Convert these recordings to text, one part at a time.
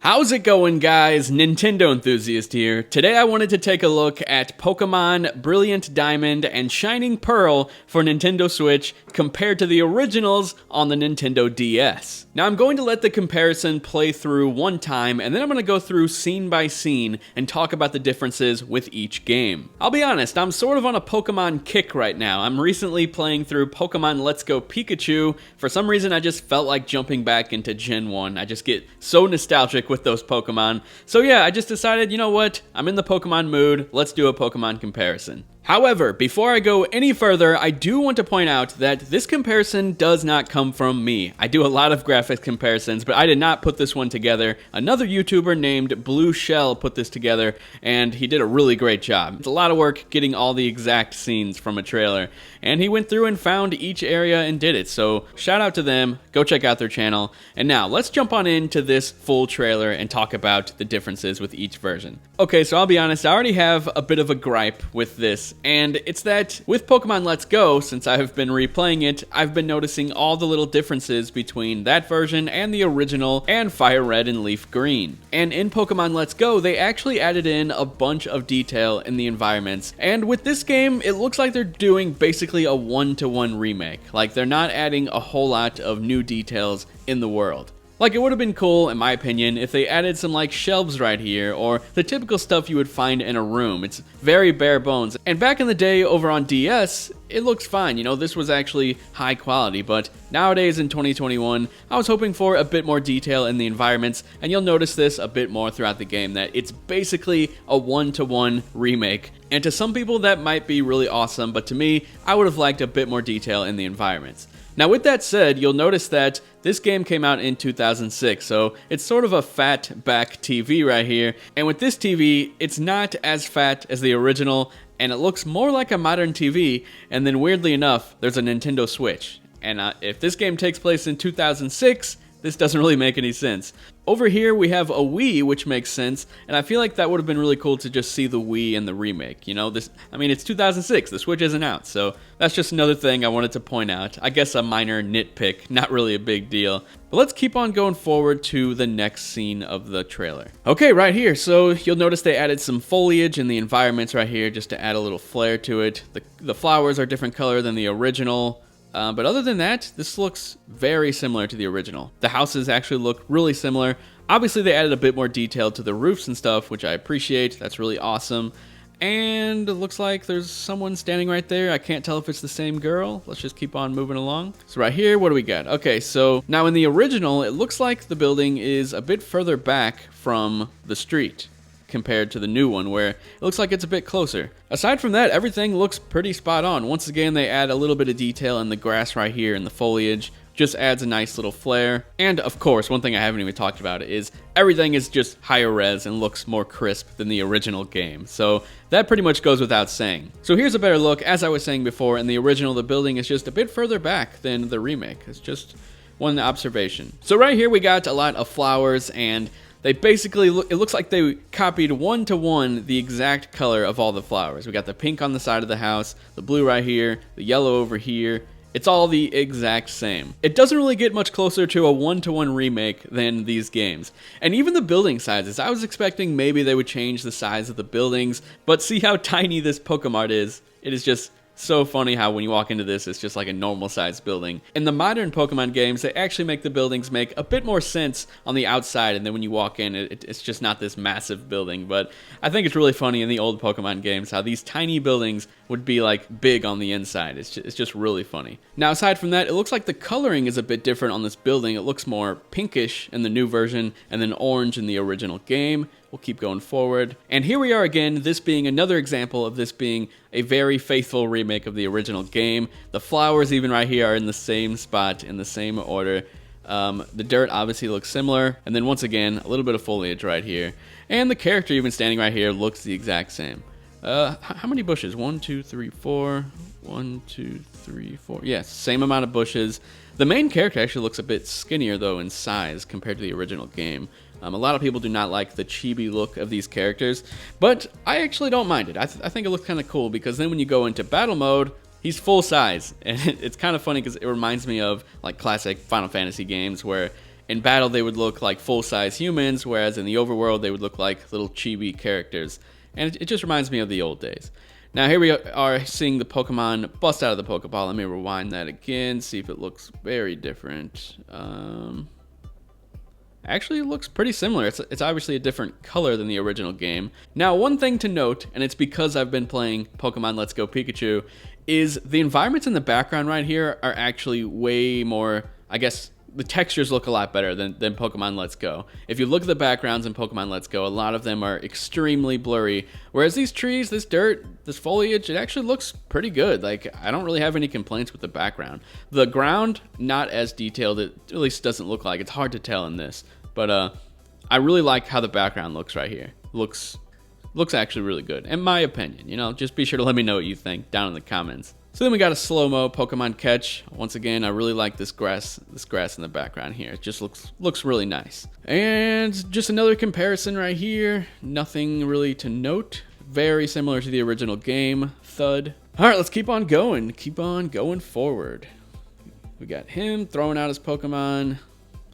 How's it going, guys? Nintendo Enthusiast here. Today I wanted to take a look at Pokemon Brilliant Diamond and Shining Pearl for Nintendo Switch compared to the originals on the Nintendo DS. Now I'm going to let the comparison play through one time, and then I'm going to go through scene by scene and talk about the differences with each game. I'll be honest, I'm sort of on a Pokemon kick right now. I'm recently playing through Pokemon Let's Go Pikachu. For some reason I just felt like jumping back into Gen 1. I just get so nostalgic with those Pokemon. So yeah, I just decided, you know what? I'm in the Pokemon mood. Let's do a Pokemon comparison. However, before I go any further, I do want to point out that this comparison does not come from me. I do a lot of graphics comparisons, but I did not put this one together. Another YouTuber named Blue Shell put this together, and he did a really great job. It's a lot of work getting all the exact scenes from a trailer, and he went through and found each area and did it. So shout out to them, go check out their channel. And now let's jump on into this full trailer and talk about the differences with each version. Okay, so I'll be honest, I already have a bit of a gripe with this. And it's that with Pokemon Let's Go, since I've been replaying it, I've been noticing all the little differences between that version and the original and Fire Red and Leaf Green. And in Pokemon Let's Go, they actually added in a bunch of detail in the environments. And with this game, it looks like they're doing basically a one-to-one remake. Like they're not adding a whole lot of new details in the world. Like, it would have been cool, in my opinion, if they added some, like, shelves right here, or the typical stuff you would find in a room. It's very bare bones. And back in the day, over on DS, it looks fine. You know, this was actually high quality, but nowadays in 2021, I was hoping for a bit more detail in the environments, and you'll notice this a bit more throughout the game, that it's basically a one-to-one remake. And to some people, that might be really awesome, but to me, I would have liked a bit more detail in the environments. Now with that said, you'll notice that this game came out in 2006, so it's sort of a fat back TV right here. And with this TV, it's not as fat as the original, and it looks more like a modern TV, and then weirdly enough, there's a Nintendo Switch. And if this game takes place in 2006, this doesn't really make any sense. Over here we have a Wii, which makes sense, and I feel like that would have been really cool to just see the Wii in the remake. You know, it's 2006, the Switch isn't out, so that's just another thing I wanted to point out. I guess a minor nitpick, not really a big deal. But let's keep on going forward to the next scene of the trailer. Okay, right here, so you'll notice they added some foliage in the environments right here just to add a little flair to it. The flowers are different color than the original. But other than that, this looks very similar to the original. The houses actually look really similar. Obviously, they added a bit more detail to the roofs and stuff, which I appreciate. That's really awesome. And it looks like there's someone standing right there. I can't tell if it's the same girl. Let's just keep on moving along. So right here, what do we got? Okay, so now in the original, it looks like the building is a bit further back from the street compared to the new one, where it looks like it's a bit closer. Aside from that, everything looks pretty spot on. Once again, they add a little bit of detail in the grass right here and the foliage. Just adds a nice little flair. And of course, one thing I haven't even talked about is everything is just higher res and looks more crisp than the original game. So that pretty much goes without saying. So here's a better look. As I was saying before, in the original, the building is just a bit further back than the remake. It's just one observation. So right here, we got a lot of flowers, and they basically it looks like they copied one-to-one the exact color of all the flowers. We got the pink on the side of the house, the blue right here, the yellow over here. It's all the exact same. It doesn't really get much closer to a one-to-one remake than these games. And even the building sizes, I was expecting maybe they would change the size of the buildings, but see how tiny this Pokemart is. It is just so funny how when you walk into this, it's just like a normal sized building. In the modern Pokemon games, they actually make the buildings make a bit more sense on the outside, and then when you walk in, it's just not this massive building. But I think it's really funny in the old Pokemon games how these tiny buildings would be like big on the inside. It's just really funny. Now aside from that, it looks like the coloring is a bit different on this building. It looks more pinkish in the new version and then orange in the original game. We'll keep going forward. And here we are again, this being another example of this being a very faithful remake of the original game. The flowers even right here are in the same spot, in the same order. The dirt obviously looks similar. And then once again, a little bit of foliage right here. And the character even standing right here looks the exact same. How many bushes? 1, 2, 3, 4. 1, 2, 3, 4. Yes, same amount of bushes. The main character actually looks a bit skinnier though in size compared to the original game. A lot of people do not like the chibi look of these characters, but I actually don't mind it. I think it looks kind of cool because then when you go into battle mode, he's full size, and it's kind of funny because it reminds me of like classic Final Fantasy games where in battle they would look like full-size humans, whereas in the overworld they would look like little chibi characters. And it just reminds me of the old days. Now here we are seeing the Pokemon bust out of the Pokeball. Let me rewind that again, see if it looks very different. Actually, it looks pretty similar. It's obviously a different color than the original game. Now, one thing to note, and it's because I've been playing Pokemon Let's Go Pikachu, is the environments in the background right here are actually way more, I guess, the textures look a lot better than Pokemon Let's Go. If you look at the backgrounds in Pokemon Let's Go, a lot of them are extremely blurry, whereas these trees, this dirt, this foliage, it actually looks pretty good. Like, I don't really have any complaints with the background. The ground, not as detailed, it at least doesn't look like. It's hard to tell in this, but I really like how the background looks right here. Looks actually really good, in my opinion. You know, just be sure to let me know what you think down in the comments. So then we got a slow-mo Pokemon catch. Once again, I really like this grass in the background here. It just looks really nice. And just another comparison right here. Nothing really to note. Very similar to the original game. Thud. All right, let's keep on going. Keep on going forward. We got him throwing out his Pokemon.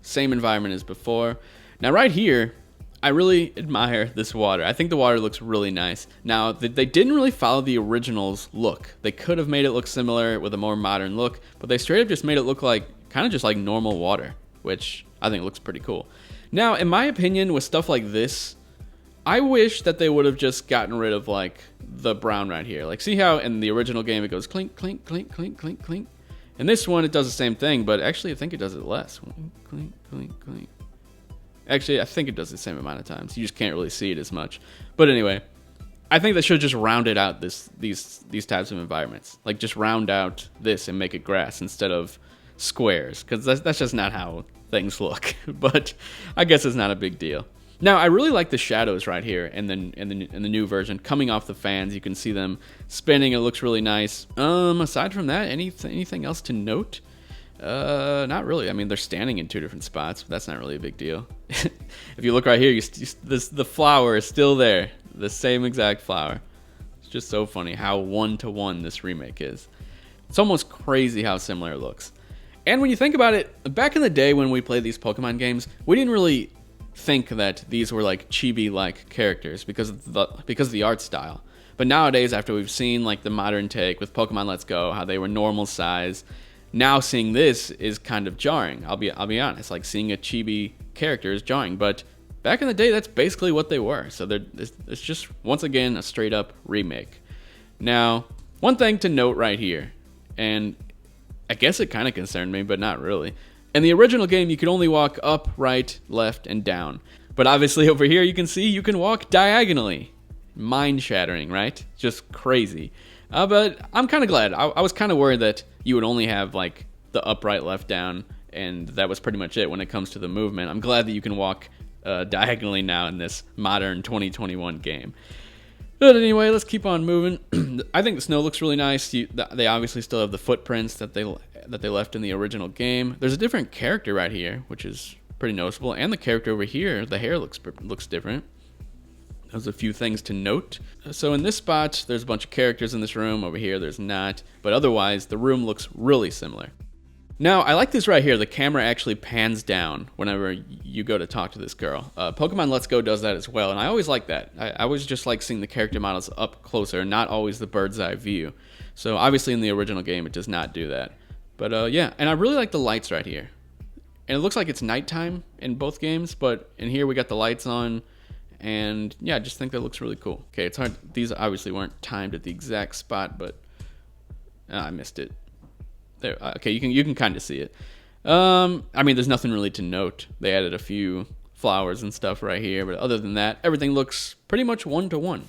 Same environment as before. Now right here, I really admire this water. I think the water looks really nice. Now, they didn't really follow the original's look. They could have made it look similar with a more modern look, but they straight up just made it look like, kind of just like normal water, which I think looks pretty cool. Now, in my opinion, with stuff like this, I wish that they would have just gotten rid of like the brown right here. Like, see how in the original game it goes clink, clink, clink, clink, clink, clink? In this one, it does the same thing, but actually I think it does it less. Clink, clink, clink. Actually, I think it does the same amount of times. You just can't really see it as much. But anyway, I think they should have just rounded out these types of environments. Like, just round out this and make it grass instead of squares, because that's just not how things look. But I guess it's not a big deal. Now, I really like the shadows right here in the new version coming off the fans. You can see them spinning. It looks really nice. Aside from that, anything else to note? Not really. I mean, they're standing in two different spots, but that's not really a big deal. If you look right here, the flower is still there. The same exact flower. It's just so funny how one-to-one this remake is. It's almost crazy how similar it looks. And when you think about it, back in the day when we played these Pokemon games, we didn't really think that these were like chibi-like characters because of the art style. But nowadays, after we've seen like the modern take with Pokemon Let's Go, how they were normal size, now seeing this is kind of jarring. I'll be honest. Like, seeing a chibi character is jarring, but back in the day, that's basically what they were. So it's just once again a straight up remake. Now, one thing to note right here, and I guess it kind of concerned me, but not really. In the original game, you could only walk up, right, left, and down. But obviously over here, you can see you can walk diagonally. Mind-shattering, right? Just crazy. But I'm kind of glad. I was kind of worried that you would only have like the up, right, left, down, and that was pretty much it when it comes to the movement. I'm glad that you can walk diagonally now in this modern 2021 game. But anyway, let's keep on moving. I think the snow looks really nice. They obviously still have the footprints that they left in the original game. There's a different character right here, which is pretty noticeable, and the character over here, the hair looks different. There's a few things to note. So in this spot, there's a bunch of characters in this room. Over here, there's not. But otherwise, the room looks really similar. Now, I like this right here. The camera actually pans down whenever you go to talk to this girl. Pokemon Let's Go does that as well, and I always like that. I always just like seeing the character models up closer, not always the bird's eye view. So obviously in the original game, it does not do that. But yeah, and I really like the lights right here. And it looks like it's nighttime in both games, but in here we got the lights on. And yeah, I just think that looks really cool. Okay, it's hard. These obviously weren't timed at the exact spot, but I missed it. There. Okay, you can kind of see it. I mean, there's nothing really to note. They added a few flowers and stuff right here, but other than that, everything looks pretty much one-to-one.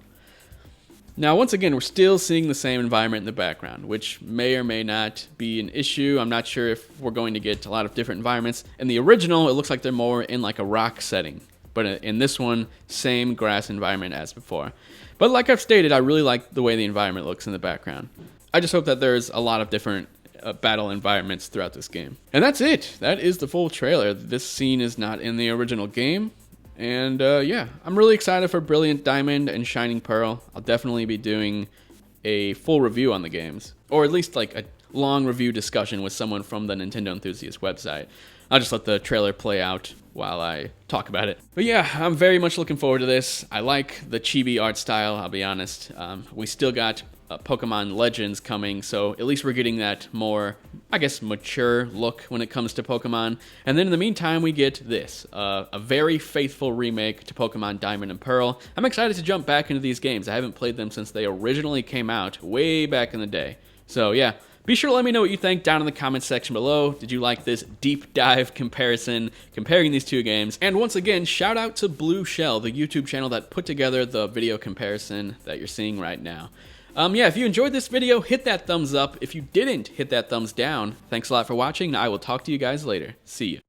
Now, once again, we're still seeing the same environment in the background, which may or may not be an issue. I'm not sure if we're going to get a lot of different environments. In the original, it looks like they're more in like a rock setting. But in this one, same grass environment as before. But like I've stated, I really like the way the environment looks in the background. I just hope that there's a lot of different battle environments throughout this game. And that's it. That is the full trailer. This scene is not in the original game. And yeah, I'm really excited for Brilliant Diamond and Shining Pearl. I'll definitely be doing a full review on the games. Or at least like a long review discussion with someone from the Nintendo Enthusiast website. I'll just let the trailer play out while I talk about it. But yeah, I'm very much looking forward to this. I like the chibi art style, I'll be honest. We still got Pokemon Legends coming, so at least we're getting that more, I guess, mature look when it comes to Pokemon. And then in the meantime, we get this, a very faithful remake to Pokemon Diamond and Pearl. I'm excited to jump back into these games. I haven't played them since they originally came out way back in the day. So yeah, be sure to let me know what you think down in the comments section below. Did you like this deep dive comparison, comparing these two games? And once again, shout out to Blue Shell, the YouTube channel that put together the video comparison that you're seeing right now. Yeah, if you enjoyed this video, hit that thumbs up. If you didn't, hit that thumbs down. Thanks a lot for watching, and I will talk to you guys later. See you.